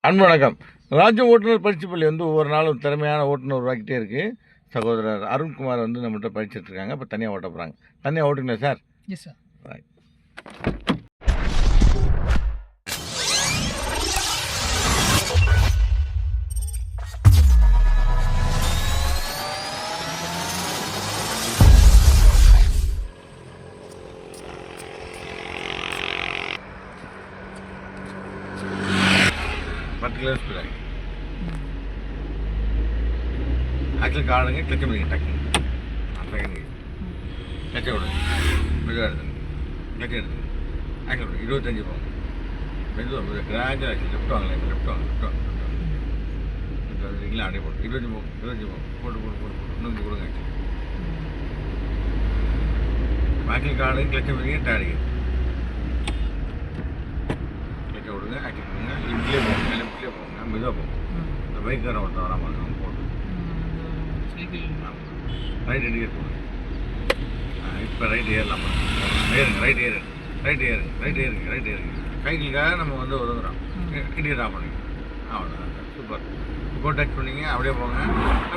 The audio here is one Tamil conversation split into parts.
அன்பு வணக்கம். ராஜ்ய ஓட்டுநர் பயிற்சி பள்ளி ஒவ்வொரு நாளும் திறமையான ஓட்டுநர் உருவாக்கிட்டே இருக்குது. சகோதரர் அருண்குமார் நம்மகிட்ட பயிற்சிட்டு இருக்காங்க. இப்போ தனியாக ஓட்ட போகிறாங்க. தனியாக ஓட்டுங்களா sir? Yes sir. Right. Particular ஸ்பீடாக ஆக்சுவலி காடுங்க கிளச்ச முடியுங்க டக்குங்க செகண்ட் கிளச்ச விடுங்க மெதுவாக எடுத்துங்க கிளச்ச எடுத்துங்க ஆக்சுவல் 25 போங்க மெதுவாக கிராஜுவல் ஆக்சுவலி லெஃப்ட் வாங்கல லெஃப்ட் வாங்க இல்லைங்களா அப்படியே போட்டு 25 போங்க போட்டு இன்னும் கொடுங்க ஆக்சுவலி காடுங்க கிளச்ச முடியுங்க டேடிங்க கிளச்ச விடுங்க ஆக்சுவலி கொடுங்க இப்படியே போங்க லெஃப்ட்லேயே போங்க மெதுவாக போங்க இந்த பைக்கார ஒருத்தர் வராமல் அவங்க போட்டு ரைட் இண்டிகேட் போடுங்க. இப்போ ரைட் ஏறலாம் ஏறுங்க ரைட் ஏறுங்க சைக்கிளுக்காக நம்ம ஒதுங்குறோம். இண்டிகேட் ஆஃப் பண்ணுங்க. அவ்வளோதான் சூப்பர். இப்போ டச் பண்ணிங்க அப்படியே போங்க.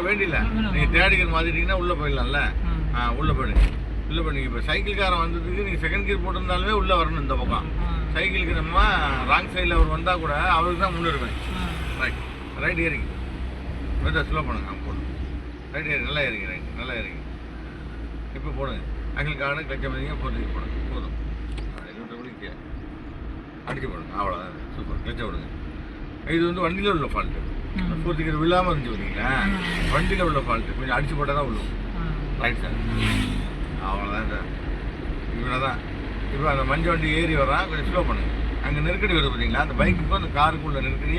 வேண்டியில்லை நீங்கள் தேடிக்கிற மாதிரிட்டிங்கன்னா உள்ளே போயிடலாம்ல. உள்ளே போயிடுங்க. இப்போ சைக்கிள்காரன் வந்ததுக்கு நீங்கள் செகண்ட் கியர் போட்டிருந்தாலுமே உள்ளே வரணும். இந்த பக்கம் சைக்கிளுக்கு நம்ம ராங் சைடில் அவர் வந்தால் கூட அவருக்கு தான் முன்னுரிமை. ரைட் ஏறிங்க மெதுவாக ஸ்லோ பண்ணுங்க. போடுங்க ரைட் ஏறி நல்லா ஏறிங்க இப்போ போடுங்க. ஆக்சுவலி கார்டு கிளச்ச மாதிரிங்க போட்டுக்கு போடுங்க. போதும் விட்டுக்கு அடிச்சு போடுங்க. அவ்வளோதான் சூப்பர். கிளச்ச விடுங்க. இது வண்டியில் உள்ள ஃபால்ட்டு. பூர்த்திக்கிற விழாமல் இருந்துச்சு பார்த்தீங்களா, வண்டியில் உள்ள ஃபால்ட்டு. கொஞ்சம் அடிச்சு போட்டால் தான் விழுவும். Right sir. அவ்வளோதான் சார். இவ்வளோ தான். இப்போ அந்த மஞ்சள் வண்டி ஏறி வரான். கொஞ்சம் ஸ்லோ பண்ணுங்க. அங்கே நெருக்கடி வருது பார்த்தீங்களா, அந்த பைக்குக்கும் அந்த காருக்குள்ள நெருக்கடி.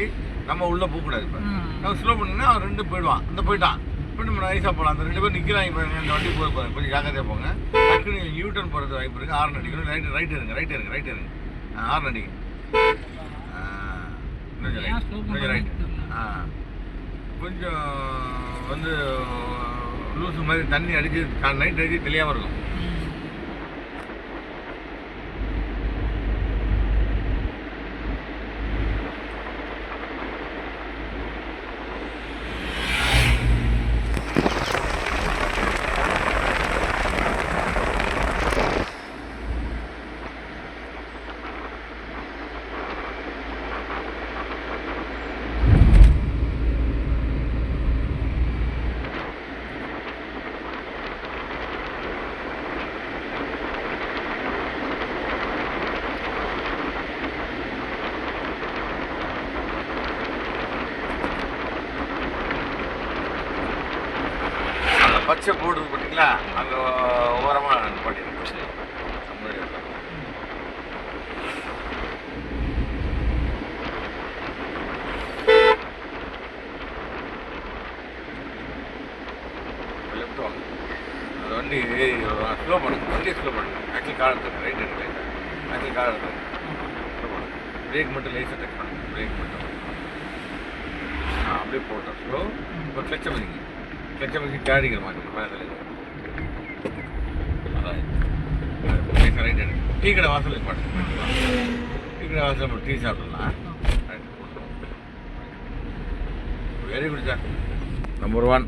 நம்ம உள்ளே போகக்கூடாது. இப்போ நம்ம ஸ்லோ பண்ணிங்கன்னா அவன் 2 போயிடுவான். போயிட்டான். இப்போ நம்ம நைஸாக போகலாம். அந்த 2 பேர் நிற்கிறாங்க. இப்போ இந்த வண்டி போகிறேன் கொஞ்சம் ஜாக்கிரதையாக போங்க. டக்குன்னு யூட்டர்ன் போகிறது வாய்ப்பு இருக்குது. ஹார்ன் அடிக்கணும். ரைட் இருங்க ஹார்ன் அடிங்க. கொஞ்சம் ரைட் கொஞ்சம் லூஸு மாதிரி தண்ணி அடிச்சு நைட் அடிச்சு தெரியாமல் இருக்கும். பச்சை போடுது பார்த்தீங்களா, அங்கே ஓரமாக பண்ணிடுறேன். லெஃப்ட் வாங்க. அது வண்டி ஸ்லோ பண்ணுங்க. ஆக்சுவலி கார் எடுத்துங்க. ரைட் எடுங்க. ஆக்சுவலி கார் எடுத்துங்க. ஸ்லோ பண்ணுங்க. பிரேக் மட்டும் லேசாக டச் பண்ணுங்க. பிரேக் மட்டும் அப்படியே போட்டோம். ஸ்லோ. இப்போ கிளச்ச பண்ணிங்க. கேடிக்கிற மாதிரி ரைட் எடுங்க. டீ கடை வாசல் பாட்டு. டீ கடை வாசல் டீ சாப்பிடலாம். Very good sir. நம்பர் 1.